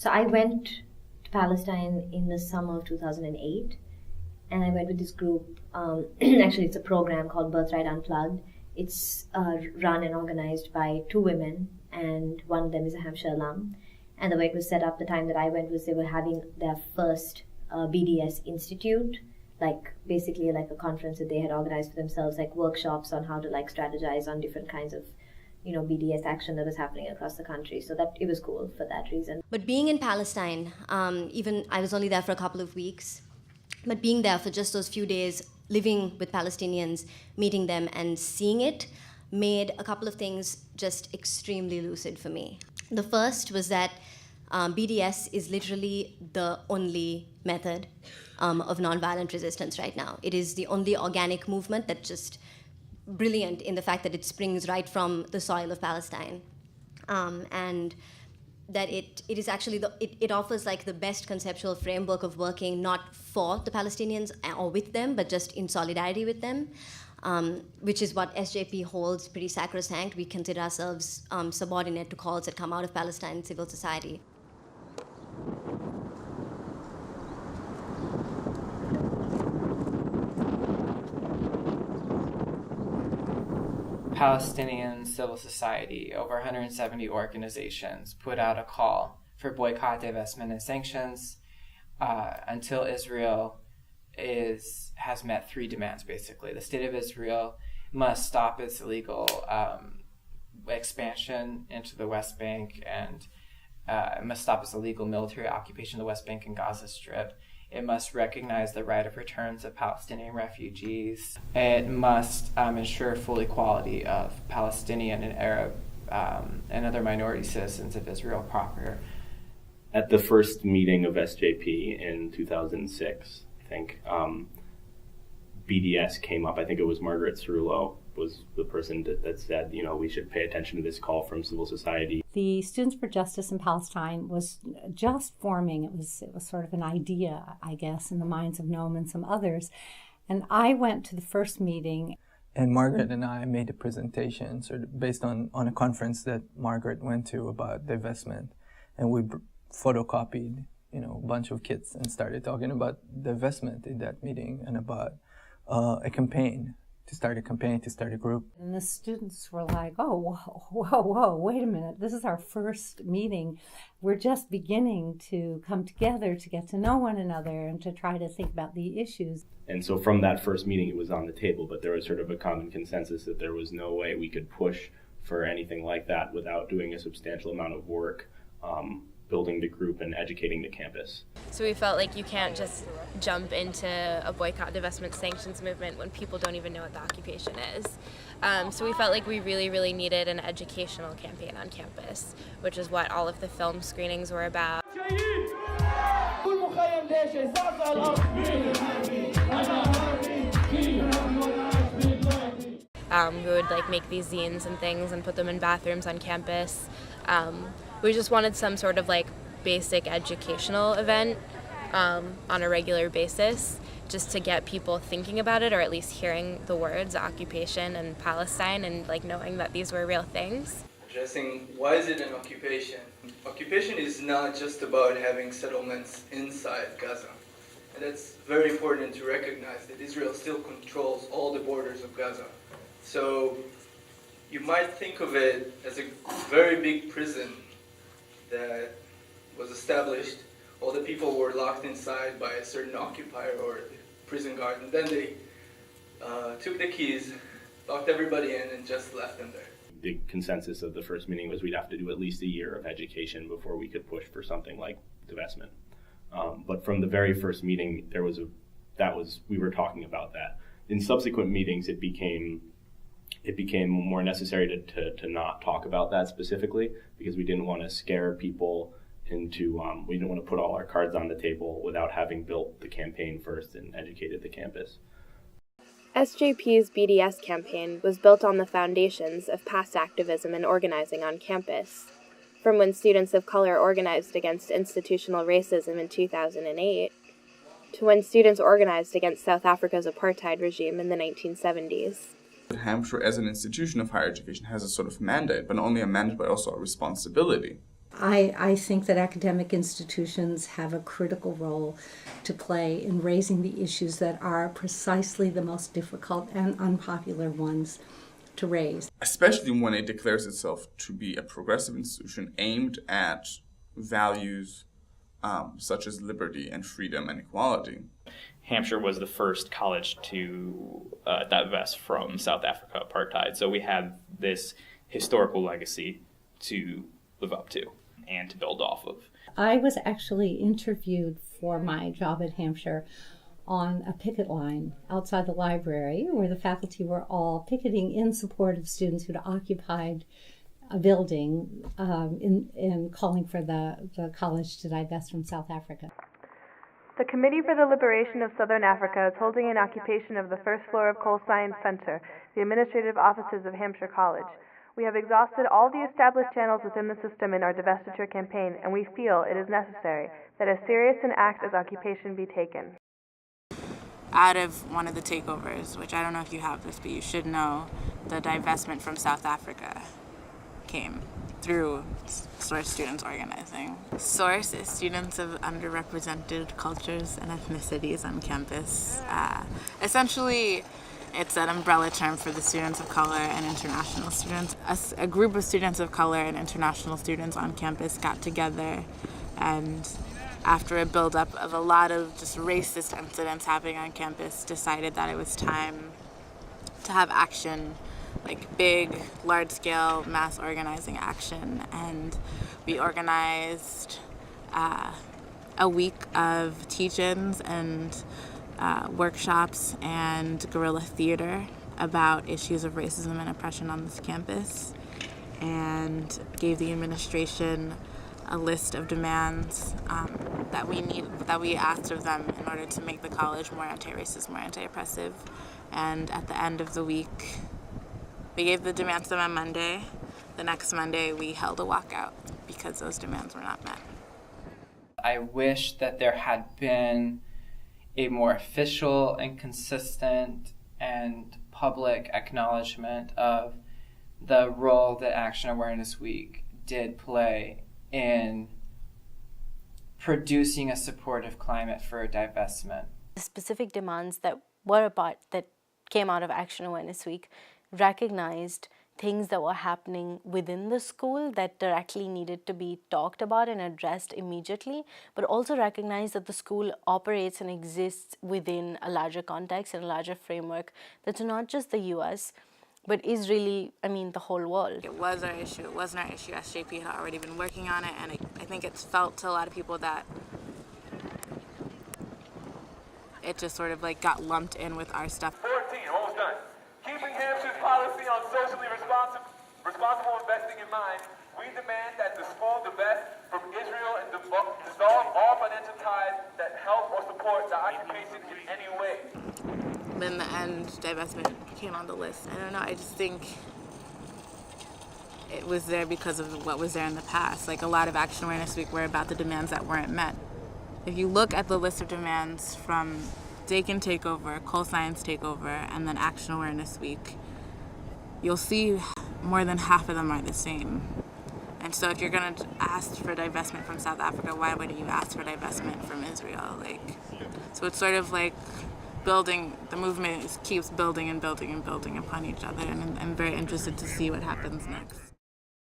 So I went to Palestine in the summer of 2008, and I went with this group. Actually, it's a program called Birthright Unplugged. It's run and organized by two women, and one of them is a Hampshire alum. And the way it was set up, the time that I went, was they were having their first BDS Institute, like basically like a conference that they had organized for themselves, like workshops on how to like strategize on different kinds of BDS action that was happening across the country. So that it was cool for that reason. But being in Palestine, even I was only there for a couple of weeks, but being there for just those few days, living with Palestinians, meeting them and seeing it, made a couple of things just extremely lucid for me. The first was that BDS is literally the only method of nonviolent resistance right now. It is the only organic movement that's just brilliant in the fact that it springs right from the soil of Palestine, and that it is actually it offers like the best conceptual framework of working not for the Palestinians or with them, but just in solidarity with them, which is what SJP holds pretty sacrosanct. We consider ourselves subordinate to calls that come out of Palestine civil society. Palestinian civil society, over 170 organizations, put out a call for boycott, divestment, and sanctions until Israel has met three demands, basically. The state of Israel must stop its illegal expansion into the West Bank, and it must stop its illegal military occupation of the West Bank and Gaza Strip. It must recognize the right of returns of Palestinian refugees. It must ensure full equality of Palestinian and Arab and other minority citizens of Israel proper. At the first meeting of SJP in 2006, I think, BDS came up. I think it was Margaret Cerullo was the person that said, we should pay attention to this call from civil society. The Students for Justice in Palestine was just forming. It was sort of an idea, I guess, in the minds of Noam and some others. And I went to the first meeting. And Margaret and I made a presentation sort of based on a conference that Margaret went to about divestment. And we photocopied, a bunch of kits and started talking about divestment in that meeting and about a campaign. To start a group. And the students were like, oh, whoa, wait a minute. This is our first meeting. We're just beginning to come together to get to know one another and to try to think about the issues. And so from that first meeting, it was on the table, but there was sort of a common consensus that there was no way we could push for anything like that without doing a substantial amount of work building the group and educating the campus. So we felt like you can't just jump into a boycott, divestment, sanctions movement when people don't even know what the occupation is. So we felt like we really, really needed an educational campaign on campus, which is what all of the film screenings were about. We would make these zines and things and put them in bathrooms on campus. We just wanted some sort of basic educational event on a regular basis, just to get people thinking about it, or at least hearing the words occupation and Palestine, and knowing that these were real things. Addressing why is it an occupation? Occupation is not just about having settlements inside Gaza. And it's very important to recognize that Israel still controls all the borders of Gaza. So you might think of it as a very big prison that was established. All the people were locked inside by a certain occupier or prison guard, and then they took the keys, locked everybody in, and just left them there. The consensus of the first meeting was we'd have to do at least a year of education before we could push for something like divestment. But from the very first meeting, we were talking about that. In subsequent meetings, it became more necessary to not talk about that specifically, because we didn't want to scare people into, we didn't want to put all our cards on the table without having built the campaign first and educated the campus. SJP's BDS campaign was built on the foundations of past activism and organizing on campus. From when students of color organized against institutional racism in 2008, to when students organized against South Africa's apartheid regime in the 1970s. Hampshire, as an institution of higher education, has a sort of mandate, but not only a mandate, but also a responsibility I think that academic institutions have a critical role to play in raising the issues that are precisely the most difficult and unpopular ones to raise. Especially when it declares itself to be a progressive institution aimed at values such as liberty and freedom and equality. Hampshire was the first college to divest from South Africa apartheid, so we have this historical legacy to live up to and to build off of. I was actually interviewed for my job at Hampshire on a picket line outside the library where the faculty were all picketing in support of students who'd occupied a building in calling for the college to divest from South Africa. The Committee for the Liberation of Southern Africa is holding an occupation of the first floor of Cole Science Center, the administrative offices of Hampshire College. We have exhausted all the established channels within the system in our divestiture campaign, and we feel it is necessary that as serious an act as occupation be taken. Out of one of the takeovers, which I don't know if you have this, but you should know, the divestment from South Africa came through SOURCE students organizing. SOURCE is students of underrepresented cultures and ethnicities on campus. Essentially, it's an umbrella term for the students of color and international students. A group of students of color and international students on campus got together, and after a buildup of a lot of just racist incidents happening on campus, decided that it was time to have action, like big, large-scale mass organizing action. And we organized a week of teach-ins and workshops and guerrilla theater about issues of racism and oppression on this campus, and gave the administration a list of demands that we asked of them in order to make the college more anti-racist, more anti-oppressive. And at the end of the week, we gave the demands to them on Monday. The next Monday, we held a walkout because those demands were not met. I wish that there had been a more official and consistent and public acknowledgement of the role that Action Awareness Week did play in producing a supportive climate for divestment. The specific demands that came out of Action Awareness Week recognized things that were happening within the school that directly needed to be talked about and addressed immediately, but also recognized that the school operates and exists within a larger context and a larger framework that's not just the US, but is really, the whole world. It was our issue. It wasn't our issue. SJP had already been working on it, and I think it's felt to a lot of people that it just sort of got lumped in with our stuff. 14, almost done. Keeping Hampshire's policy on socially responsible investing in mind, we demand that the school divest from Israel and dissolve all financial ties that help or support the occupation in any way. In the end, divestment came on the list. I don't know, I just think it was there because of what was there in the past. A lot of Action Awareness Week were about the demands that weren't met. If you look at the list of demands from Dakin Takeover, Cole Science Takeover, and then Action Awareness Week, you'll see more than half of them are the same. And so if you're going to ask for divestment from South Africa, why wouldn't you ask for divestment from Israel? So it's sort of building, the movement keeps building and building and building upon each other, and I'm very interested to see what happens next.